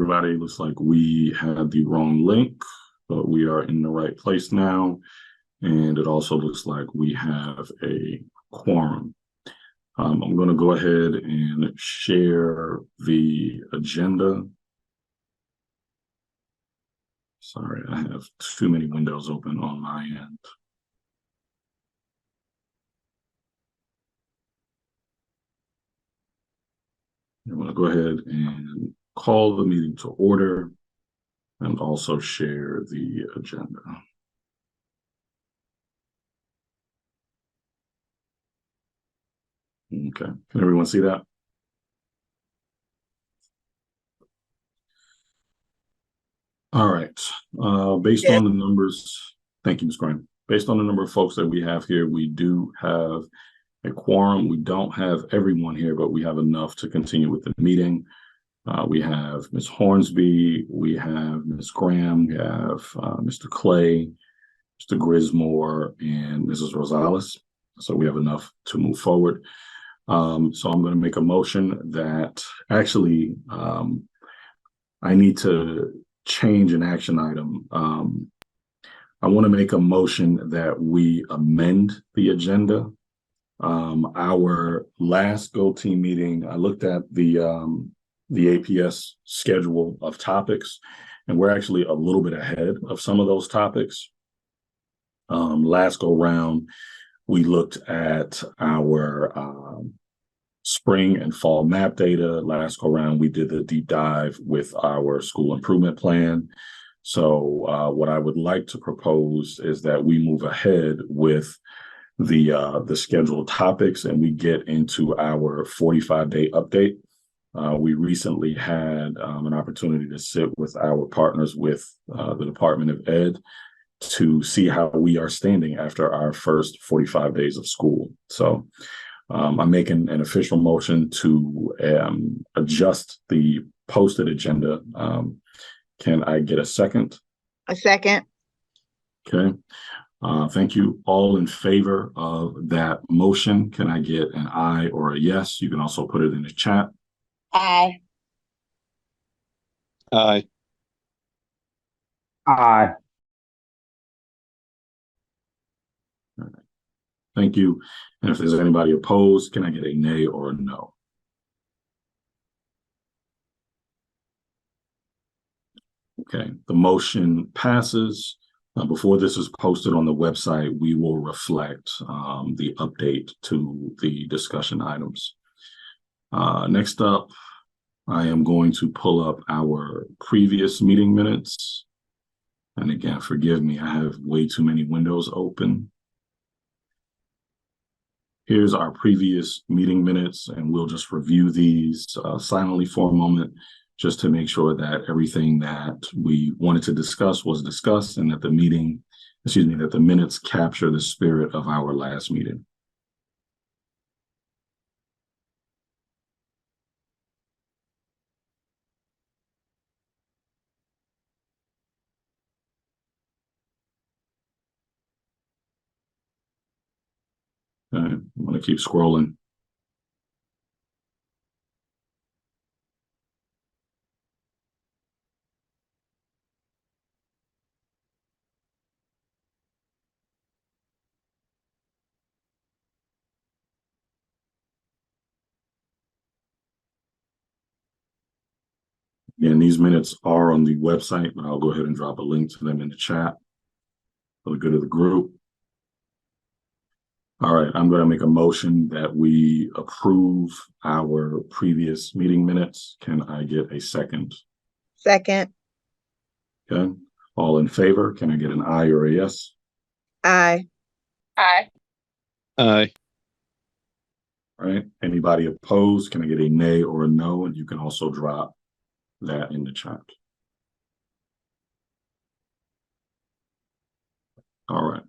everybody. Looks like we had the wrong link, but we are in the right place now. And it also looks like we have a quorum. I'm going to go ahead and share the agenda. Sorry, I have too many windows open on my end. I'm going to go ahead and call the meeting to order and also share the agenda. Okay, can everyone see that? All right, based on the numbers, thank you, Ms. Graham. Based on the number of folks that we have here, we do have a quorum. We don't have everyone here, but we have enough to continue with the meeting. We have Ms. Hornsby, we have Ms. Graham, we have Mr. Clay, Mr. Grismore, and Mrs. Rosales. So we have enough to move forward. So I'm going to make a motion that actually I need to change an action item. I want to make a motion that we amend the agenda. Our last GoTeam meeting, I looked at the APS schedule of topics, and we're actually a little bit ahead of some of those topics. Last go round, we looked at our spring and fall map data. Last go round, we did the deep dive with our school improvement plan. So what I would like to propose is that we move ahead with the scheduled topics and we get into our 45-day update. We recently had an opportunity to sit with our partners with the Department of Ed to see how we are standing after our first 45 days of school. So I'm making an official motion to adjust the posted agenda. Can I get a second? A second. Okay. Thank you. All in favor of that motion, can I get an aye or a yes? You can also put it in the chat. Aye. Aye. Aye. All right. Thank you. And if there's anybody opposed, can I get a nay or a no? Okay, the motion passes. Before this is posted on the website, we will reflect the update to the discussion items. Next up, I am going to pull up our previous meeting minutes. And again, forgive me, I have way too many windows open. Here's our previous meeting minutes, and we'll just review these silently for a moment, just to make sure that everything that we wanted to discuss was discussed and that the minutes capture the spirit of our last meeting. Okay, I'm going to keep scrolling. And these minutes are on the website, but I'll go ahead and drop a link to them in the chat for the good of the group. All right, I'm going to make a motion that we approve our previous meeting minutes. Can I get a second? Second. Okay, all in favor, can I get an aye or a yes? Aye. Aye. Aye. All right, anybody opposed, can I get a nay or a no? And you can also drop that in the chat. All right.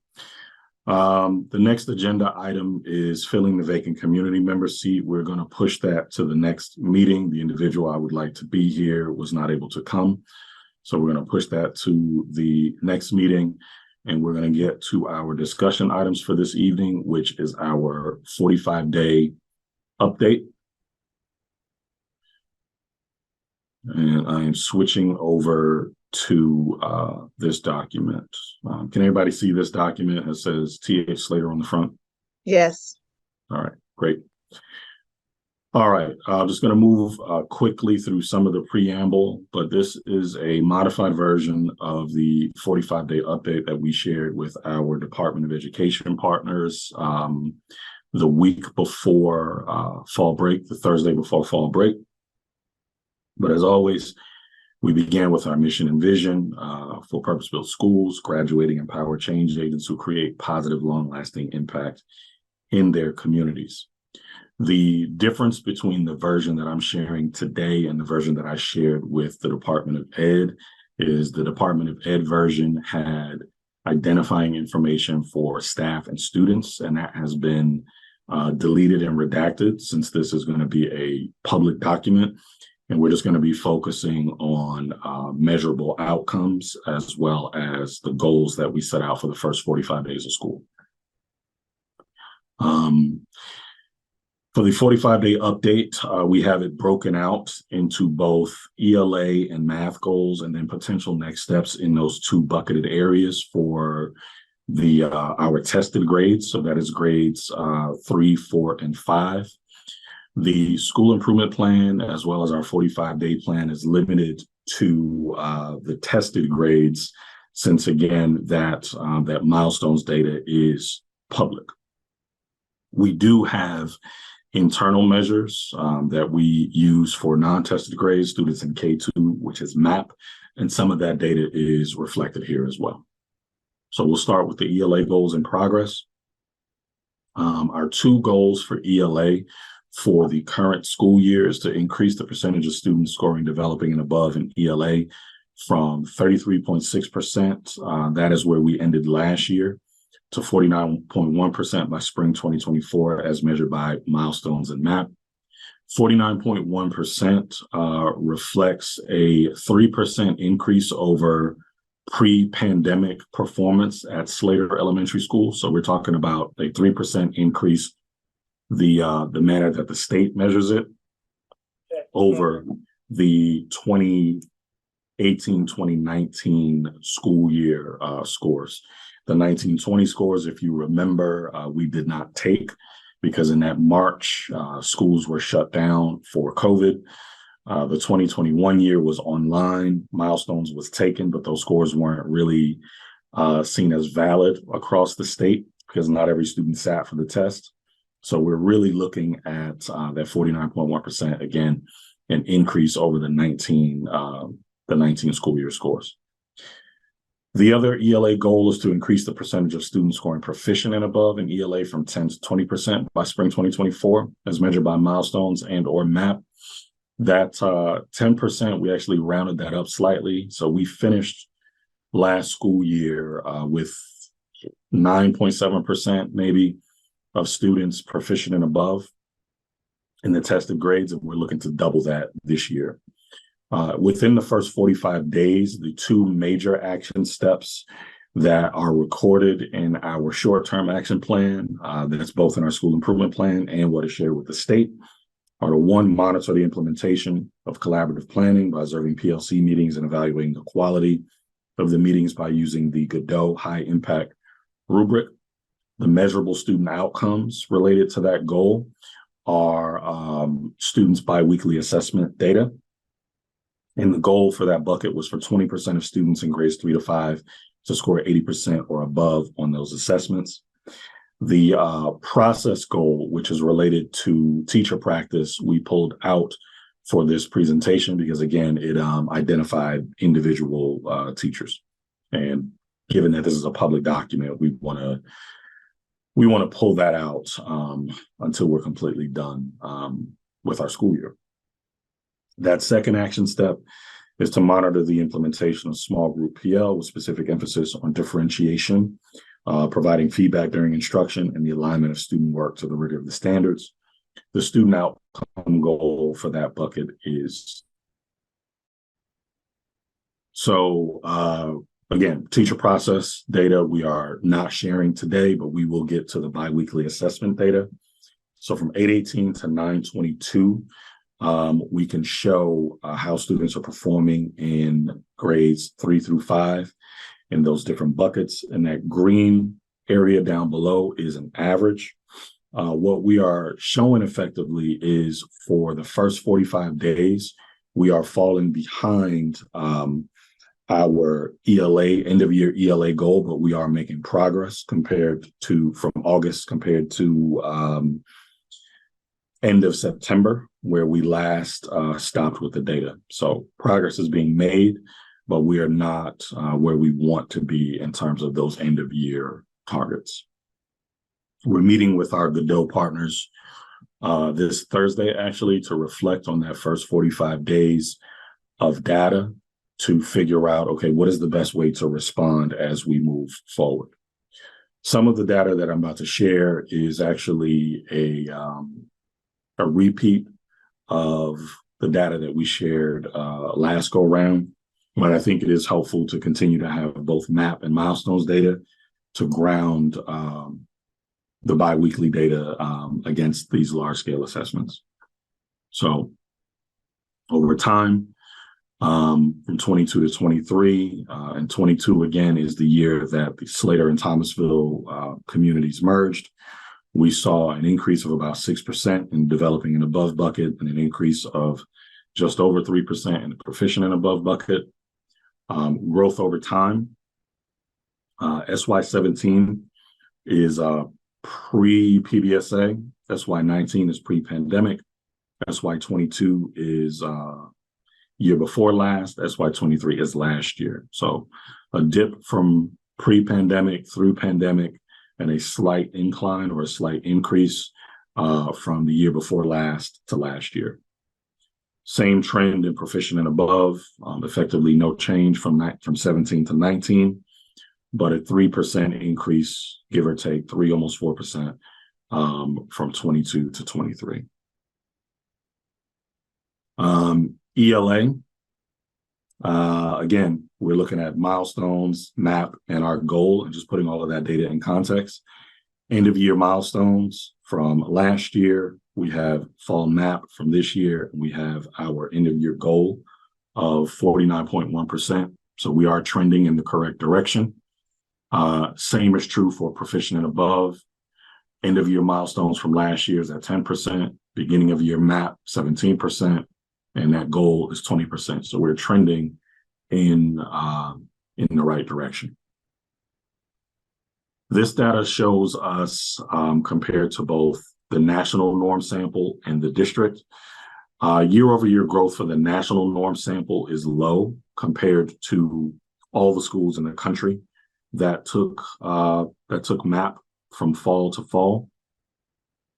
The next agenda item is filling the vacant community member seat. We're going to push that to the next meeting. The individual I would like to be here was not able to come. So we're going to push that to the next meeting. And we're going to get to our discussion items for this evening, which is our 45-day update. And I am switching over to this document. Can everybody see this document that says T.H. Slater on the front? Yes. All right, great. All right, I'm just going to move quickly through some of the preamble, but this is a modified version of the 45-day update that we shared with our Department of Education partners the week before fall break, the Thursday before fall break. But as always, we began with our mission and vision for purpose-built schools, graduating empowered change agents who create positive, long-lasting impact in their communities. The difference between the version that I'm sharing today and the version that I shared with the Department of Ed is the Department of Ed version had identifying information for staff and students, and that has been deleted and redacted since this is going to be a public document. And we're just going to be focusing on measurable outcomes as well as the goals that we set out for the first 45 days of school. For the 45-day update, we have it broken out into both ELA and math goals and then potential next steps in those two bucketed areas for the our tested grades. So that is grades 3, 4, and 5. The school improvement plan, as well as our 45-day plan, is limited to the tested grades, since again that milestones data is public. We do have internal measures that we use for non-tested grades, students in K2, which is MAP, and some of that data is reflected here as well. So we'll start with the ELA goals in progress. Our two goals for ELA for the current school year is to increase the percentage of students scoring developing and above in ELA from 33.6%, that is where we ended last year, to 49.1% by spring 2024 as measured by milestones and MAP. 49.1% reflects a 3% increase over pre-pandemic performance at Slater Elementary School. So we're talking about a 3% increase, the manner that the state measures it, over the 2018-2019 school year scores. The 19-20 scores, if you remember, we did not take because in that March, schools were shut down for COVID. The 2021 year was online. Milestones was taken, but those scores weren't really seen as valid across the state because not every student sat for the test. So we're really looking at that 49.1%, again, an increase over the 19 school year scores. The other ELA goal is to increase the percentage of students scoring proficient and above in ELA from 10 to 20% by spring 2024, as measured by milestones and or MAP. That 10%, we actually rounded that up slightly. So we finished last school year with 9.7% maybe of students proficient and above in the tested grades, and we're looking to double that this year. Within the first 45 days, the two major action steps that are recorded in our short-term action plan, that's both in our school improvement plan and what is shared with the state, are to one, monitor the implementation of collaborative planning by observing PLC meetings and evaluating the quality of the meetings by using the Godot high impact rubric. The measurable student outcomes related to that goal are students' biweekly assessment data. And the goal for that bucket was for 20% of students in grades 3 to 5 to score 80% or above on those assessments. The process goal, which is related to teacher practice, we pulled out for this presentation because, again, it identified individual teachers. And given that this is a public document, we want to pull that out until we're completely done with our school year. That second action step is to monitor the implementation of small group PL with specific emphasis on differentiation, providing feedback during instruction, and the alignment of student work to the rigor of the standards. The student outcome goal for that bucket is again, teacher process data we are not sharing today, but we will get to the biweekly assessment data. So from 8/18 to 9/22, We can show how students are performing in grades 3 through 5 in those different buckets. And that green area down below is an average. What we are showing effectively is for the first 45 days, we are falling behind our ELA, end of year ELA goal, but we are making progress compared to from August compared to end of September, where we last stopped with the data. So progress is being made, but we are not where we want to be in terms of those end of year targets. We're meeting with our Godot partners this Thursday, actually, to reflect on that first 45 days of data to figure out, okay, what is the best way to respond as we move forward? Some of the data that I'm about to share is actually a repeat of the data that we shared last go round, but I think it is helpful to continue to have both MAP and milestones data to ground the biweekly data against these large scale assessments. So over time, from 22 to 23, and 22 again is the year that the Slater and Thomasville communities merged. We saw an increase of about 6% in developing and above bucket and an increase of just over 3% in the proficient and above bucket. Growth over time. SY17 is pre-PBSA. SY19 is pre-pandemic. SY22 is year before last. SY23 is last year. So a dip from pre-pandemic through pandemic and a slight incline or a slight increase from the year before last to last year. Same trend in proficient and above, effectively no change from 17 to 19, but a 3% increase, give or take, almost 4% from 22 to 23. ELA, again, we're looking at milestones, MAP, and our goal, and just putting all of that data in context. End of year milestones from last year, we have fall MAP from this year, and we have our end of year goal of 49.1%. So we are trending in the correct direction. Same is true for proficient and above. End of year milestones from last year is at 10%, beginning of year MAP 17%, and that goal is 20%. So we're trending in the right direction. This data shows us compared to both the national norm sample and the district. Year over year growth for the national norm sample is low compared to all the schools in the country that took MAP from fall to fall.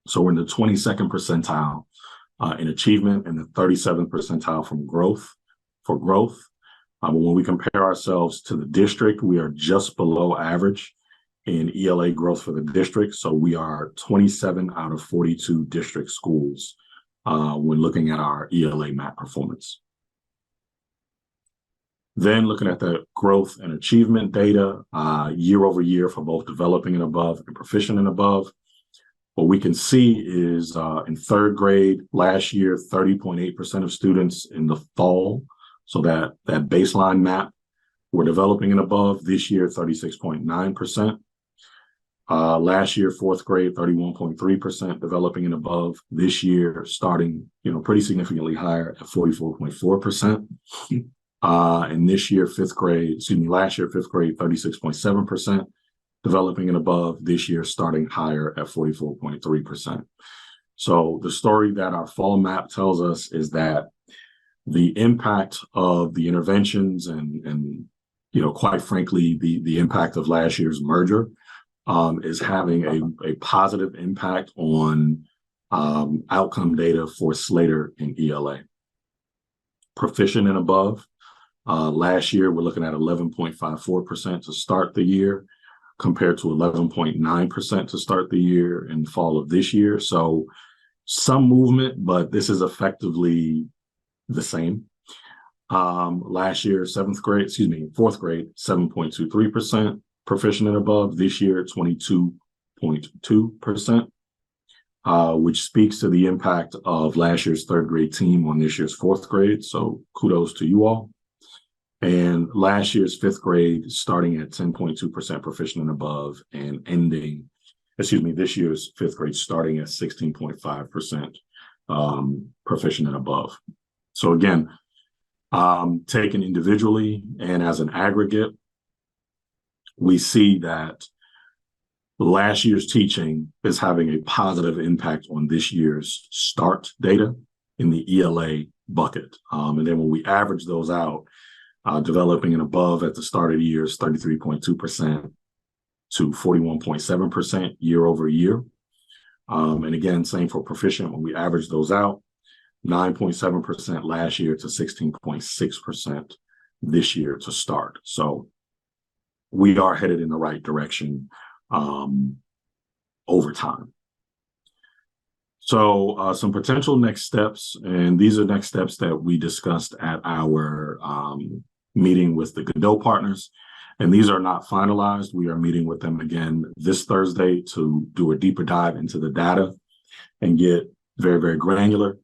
So we're in the 22nd percentile in achievement and the 37th percentile for growth. But when we compare ourselves to the district, we are just below average in ELA growth for the district. So we are 27 out of 42 district schools when looking at our ELA MAP performance. Then looking at the growth and achievement data year over year for both developing and above and proficient and above. What we can see is in third grade last year, 30.8% of students in the fall. So that baseline MAP were developing and above. This year, 36.9%. Last year, fourth grade, 31.3% developing and above. This year, starting pretty significantly higher at 44.4%. And this year, last year, fifth grade, 36.7%. Developing and above, this year starting higher at 44.3%. So the story that our fall MAP tells us is that the impact of the interventions and quite frankly, the impact of last year's merger is having a positive impact on outcome data for Slater and ELA. Proficient and above, last year we're looking at 11.54% to start the year, compared to 11.9% to start the year in the fall of this year. So some movement, but this is effectively the same. Last year, fourth grade, 7.23%, proficient and above. This year, 22.2%. which speaks to the impact of last year's third grade team on this year's fourth grade. So kudos to you all. And last year's fifth grade starting at 10.2% proficient and above and this year's fifth grade starting at 16.5% proficient and above. So again, taken individually and as an aggregate, we see that last year's teaching is having a positive impact on this year's START data in the ELA bucket. And then when we average those out, developing and above at the start of the year is 33.2% to 41.7% year over year. And again, same for proficient. When we average those out, 9.7% last year to 16.6% this year to start. So we are headed in the right direction over time. So some potential next steps, and these are next steps that we discussed at our meeting with the Godot partners, and these are not finalized. We are meeting with them again this Thursday to do a deeper dive into the data and get very, very granular.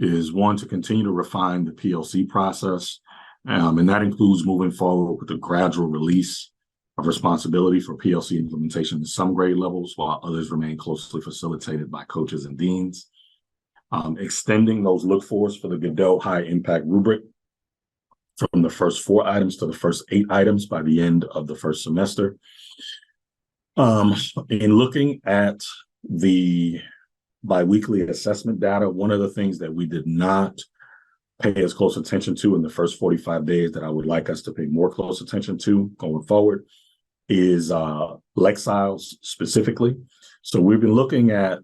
Is one, to continue to refine the PLC process, and that includes moving forward with the gradual release of responsibility for PLC implementation to some grade levels, while others remain closely facilitated by coaches and deans. Extending those look-fors for the Godot high impact rubric from the first 4 items to the first 8 items by the end of the first semester. In looking at the biweekly assessment data, one of the things that we did not pay as close attention to in the first 45 days that I would like us to pay more close attention to going forward is Lexiles specifically. So we've been looking at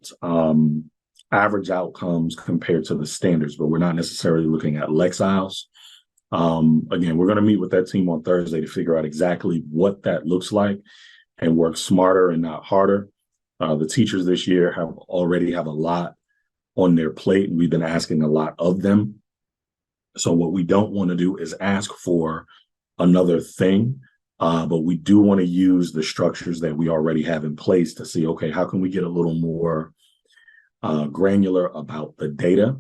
average outcomes compared to the standards, but we're not necessarily looking at Lexiles. Again, we're going to meet with that team on Thursday to figure out exactly what that looks like and work smarter and not harder. The teachers this year already have a lot on their plate, and we've been asking a lot of them. So what we don't want to do is ask for another thing, but we do want to use the structures that we already have in place to see, okay, how can we get a little more granular about the data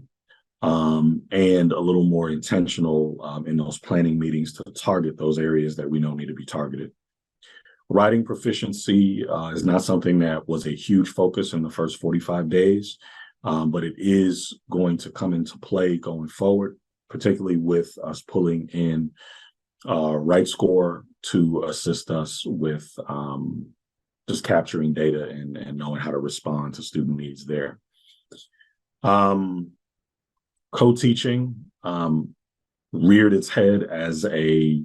and a little more intentional in those planning meetings to target those areas that we know need to be targeted. Writing proficiency is not something that was a huge focus in the first 45 days, but it is going to come into play going forward, particularly with us pulling in Right Score to assist us with just capturing data and knowing how to respond to student needs there. Co-teaching reared its head as a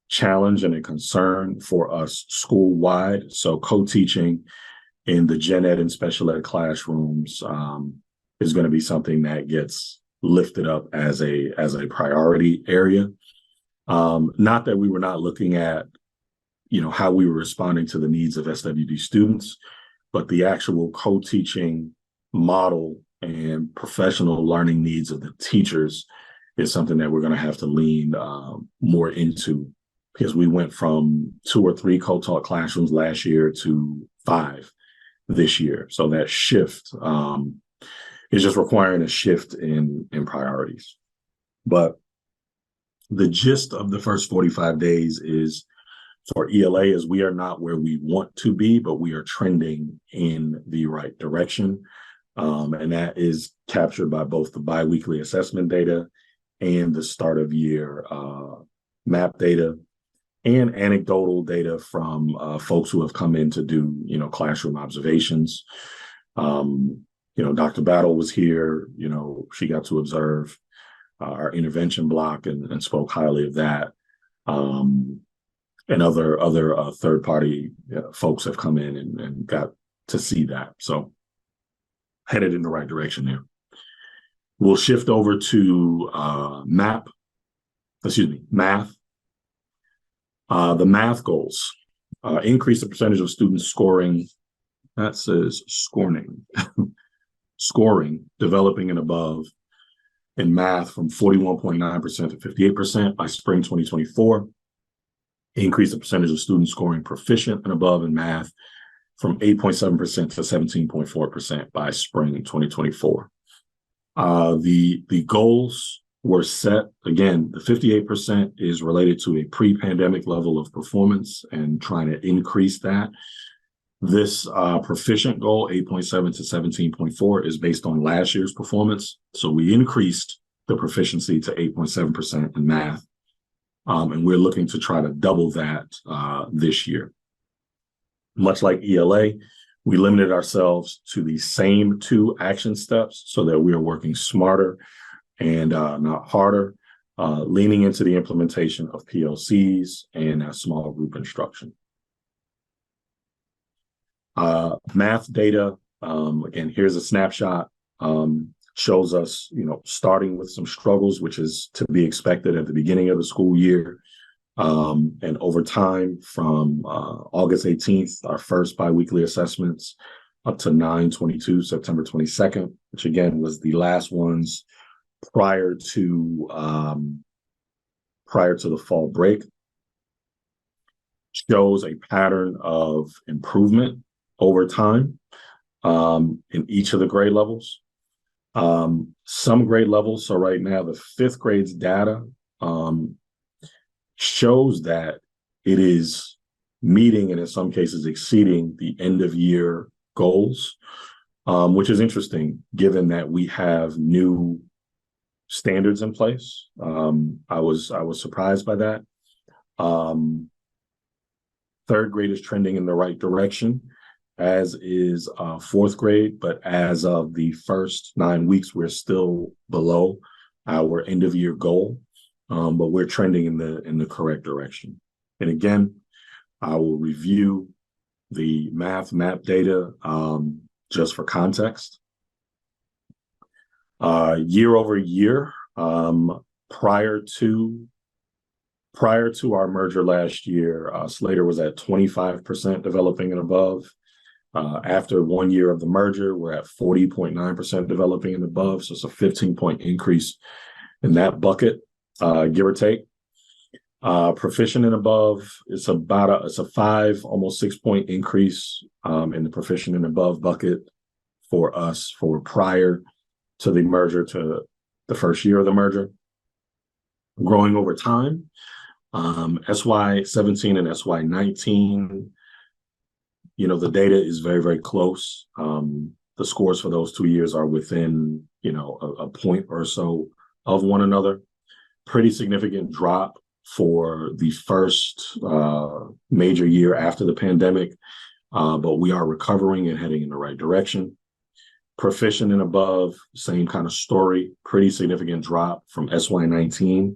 challenge and a concern for us school-wide. So co-teaching in the gen ed and special ed classrooms is going to be something that gets lifted up as a priority area. Not that we were not looking at, how we were responding to the needs of SWD students, but the actual co-teaching model and professional learning needs of the teachers is something that we're going to have to lean more into, because we went from 2 or 3 co-taught classrooms last year to 5 this year. So that shift is just requiring a shift in priorities. But the gist of the first 45 days is for ELA is we are not where we want to be, but we are trending in the right direction. And that is captured by both the biweekly assessment data and the start of year map data and anecdotal data from folks who have come in to do, classroom observations. Dr. Battle was here, she got to observe our intervention block and spoke highly of that. And other third-party folks have come in and got to see that. So headed in the right direction there. We'll shift over to math. The math goals. Increase the percentage of students scoring, that says scoring, developing and above in math from 41.9% to 58% by spring 2024. Increase the percentage of students scoring proficient and above in math from 8.7% to 17.4% by spring 2024. The goals were set, again, the 58% is related to a pre-pandemic level of performance and trying to increase that. This proficient goal, 8.7 to 17.4, is based on last year's performance. So we increased the proficiency to 8.7% in math. And we're looking to try to double that this year. Much like ELA, we limited ourselves to the same 2 action steps so that we are working smarter and not harder, leaning into the implementation of PLCs and small group instruction. Math data, again, here's a snapshot, shows us, starting with some struggles, which is to be expected at the beginning of the school year. And over time, from August 18th, our first biweekly assessments, up to 9/22, September 22nd, which again was the last ones prior to the fall break, shows a pattern of improvement over time in each of the grade levels. Some grade levels, so right now the 5th grade's data shows that it is meeting and in some cases exceeding the end of year goals, which is interesting given that we have new standards in place. I was surprised by that. 3rd grade is trending in the right direction, as is 4th grade, but as of the first 9 weeks, we're still below our end of year goal. But we're trending in the correct direction. And again, I will review the math map data just for context. Year over year, prior to our merger last year, Slater was at 25% developing and above. After 1 year of the merger, we're at 40.9% developing and above. So it's a 15-point increase in that bucket. Give or take. Proficient and above, it's a 5, almost 6-point increase in the proficient and above bucket for us for prior to the merger, to the first year of the merger. Growing over time, SY17 and SY19, the data is very, very close. The scores for those 2 years are within, a point or so of one another. Pretty significant drop for the first major year after the pandemic, but we are recovering and heading in the right direction. Proficient and above, same kind of story, pretty significant drop from SY19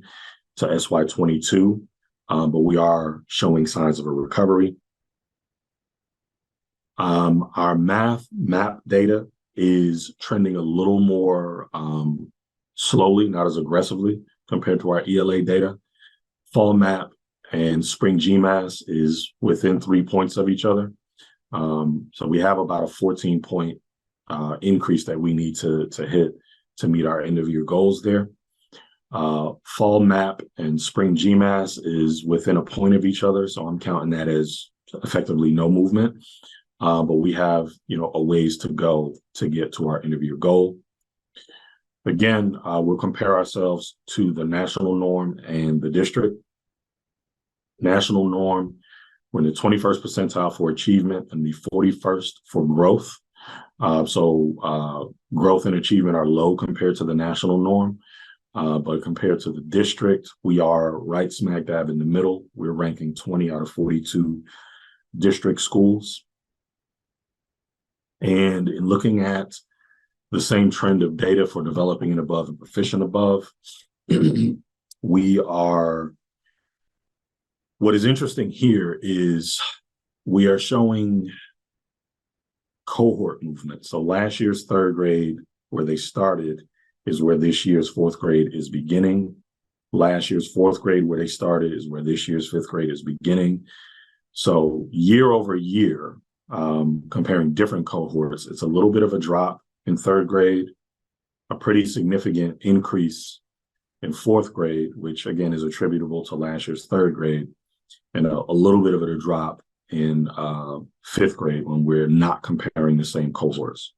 to SY22, but we are showing signs of a recovery. Our math map data is trending a little more slowly, not as aggressively compared to our ELA data. Fall map and spring GMAS is within 3 points of each other. So we have about a 14-point increase that we need to hit to meet our end of year goals there. Fall map and spring GMAS is within a point of each other. So I'm counting that as effectively no movement. But we have, a ways to go to get to our end of year goal. Again, we'll compare ourselves to the national norm and the district. National norm, we're in the 21st percentile for achievement and the 41st for growth. So growth and achievement are low compared to the national norm. But compared to the district, we are right smack dab in the middle. We're ranking 20 out of 42 district schools. And in looking at the same trend of data for developing and above and proficient above, what is interesting here is we are showing cohort movement. So last year's 3rd grade, where they started, is where this year's 4th grade is beginning. Last year's 4th grade, where they started, is where this year's 5th grade is beginning. So year over year, comparing different cohorts, it's a little bit of a drop in 3rd grade, a pretty significant increase in 4th grade, which again is attributable to last year's 3rd grade, and a little bit of a drop in fifth grade when we're not comparing the same cohorts.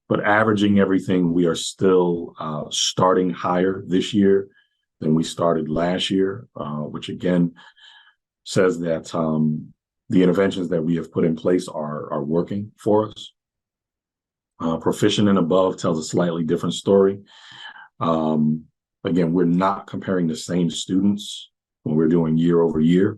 But averaging everything, we are still starting higher this year than we started last year, which again says that the interventions that we have put in place are working for us. Proficient and above tells a slightly different story. Again, we're not comparing the same students when we're doing year over year.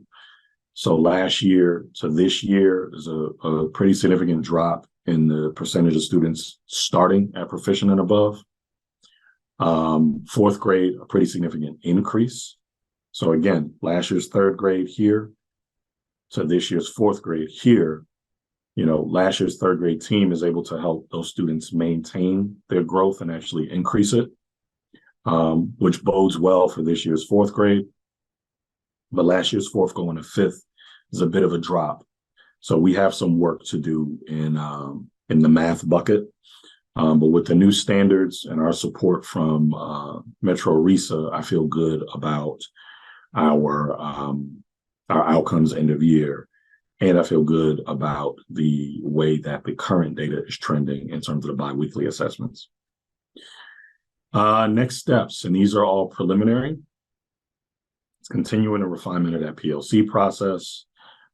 So last year to this year is a pretty significant drop in the percentage of students starting at proficient and above. Fourth grade, a pretty significant increase. So again, last year's third grade here to this year's fourth grade here, last year's third grade team is able to help those students maintain their growth and actually increase it, which bodes well for this year's fourth grade. But last year's fourth going to fifth is a bit of a drop. So we have some work to do in the math bucket. But with the new standards and our support from Metro RISA, I feel good about our outcomes end of year. And I feel good about the way that the current data is trending in terms of the biweekly assessments. Next steps, and these are all preliminary. It's continuing the refinement of that PLC process.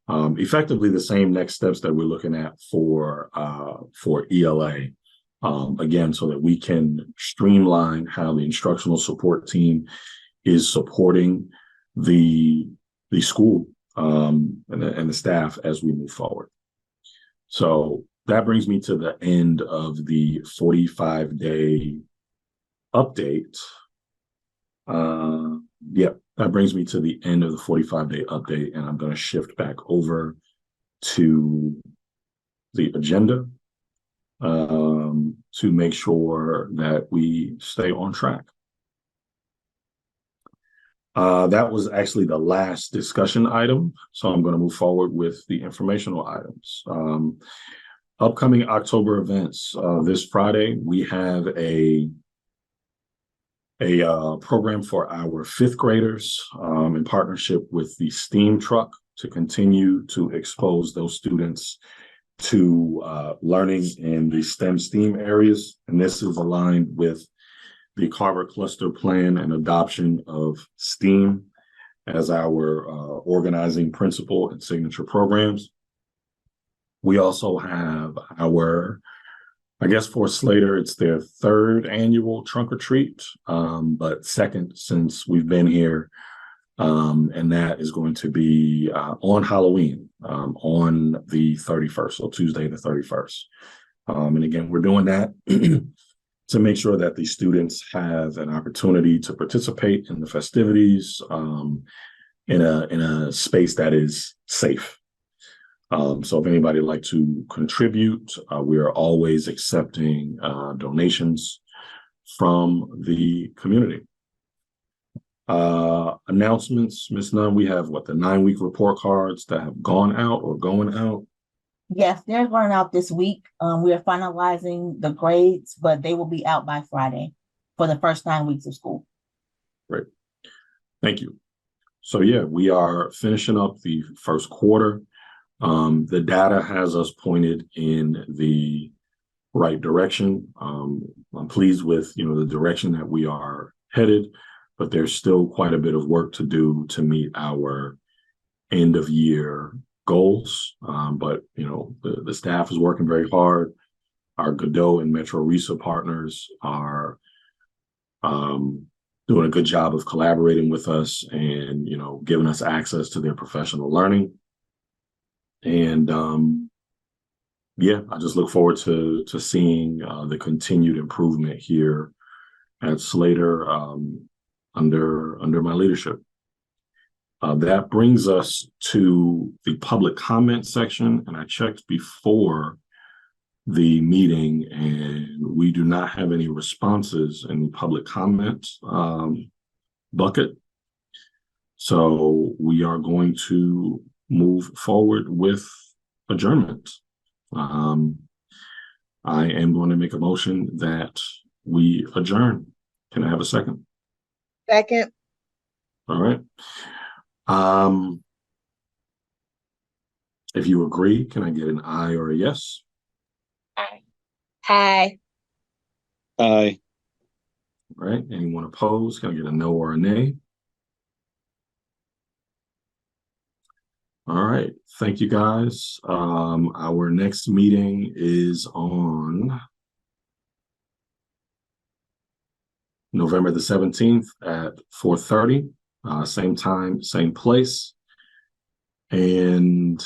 Effectively the same next steps that we're looking at for ELA. Again, so that we can streamline how the instructional support team is supporting the school and the staff as we move forward. So that brings me to the end of the 45-day update. That brings me to the end of the 45-day update, and I'm going to shift back over to the agenda to make sure that we stay on track. That was actually the last discussion item, so I'm going to move forward with the informational items. Upcoming October events. This Friday, we have a program for our fifth graders in partnership with the STEAM truck to continue to expose those students to learning in the STEM areas. And this is aligned with the Carver Cluster Plan and adoption of STEAM as our organizing principle and signature programs. We also have our, I guess for Slater, it's their third annual trunk or treat, but second since we've been here. And that is going to be on Halloween, on the 31st, so Tuesday the 31st. And again, we're doing that to make sure that the students have an opportunity to participate in the festivities in a space that is safe. So if anybody would like to contribute, we are always accepting donations from the community. Announcements, Ms. Nunn, we have the 9-week report cards that have gone out or going out? Yes, they're going out this week. We are finalizing the grades, but they will be out by Friday for the first 9 weeks of school. Great. Thank you. So yeah, we are finishing up the first quarter. The data has us pointed in the right direction. I'm pleased with, the direction that we are headed, but there's still quite a bit of work to do to meet our end of year goals. But the staff is working very hard. Our Godot and Metro RISA partners are doing a good job of collaborating with us and giving us access to their professional learning. And I just look forward to seeing the continued improvement here at Slater under my leadership. That brings us to the public comment section, and I checked before the meeting, and we do not have any responses in the public comment bucket. So we are going to move forward with adjournment. I am going to make a motion that we adjourn. Can I have a second? Second. All right. If you agree, can I get an aye or a yes? Aye. Aye. Aye. All right. Anyone opposed? Can I get a no or a nay? All right. Thank you, guys. Our next meeting is on November the 17th at 4:30, same time, same place. And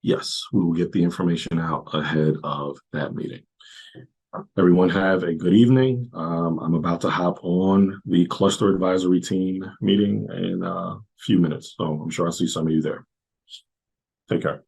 yes, we will get the information out ahead of that meeting. Everyone have a good evening. I'm about to hop on the cluster advisory team meeting in a few minutes, so I'm sure I'll see some of you there. Take care.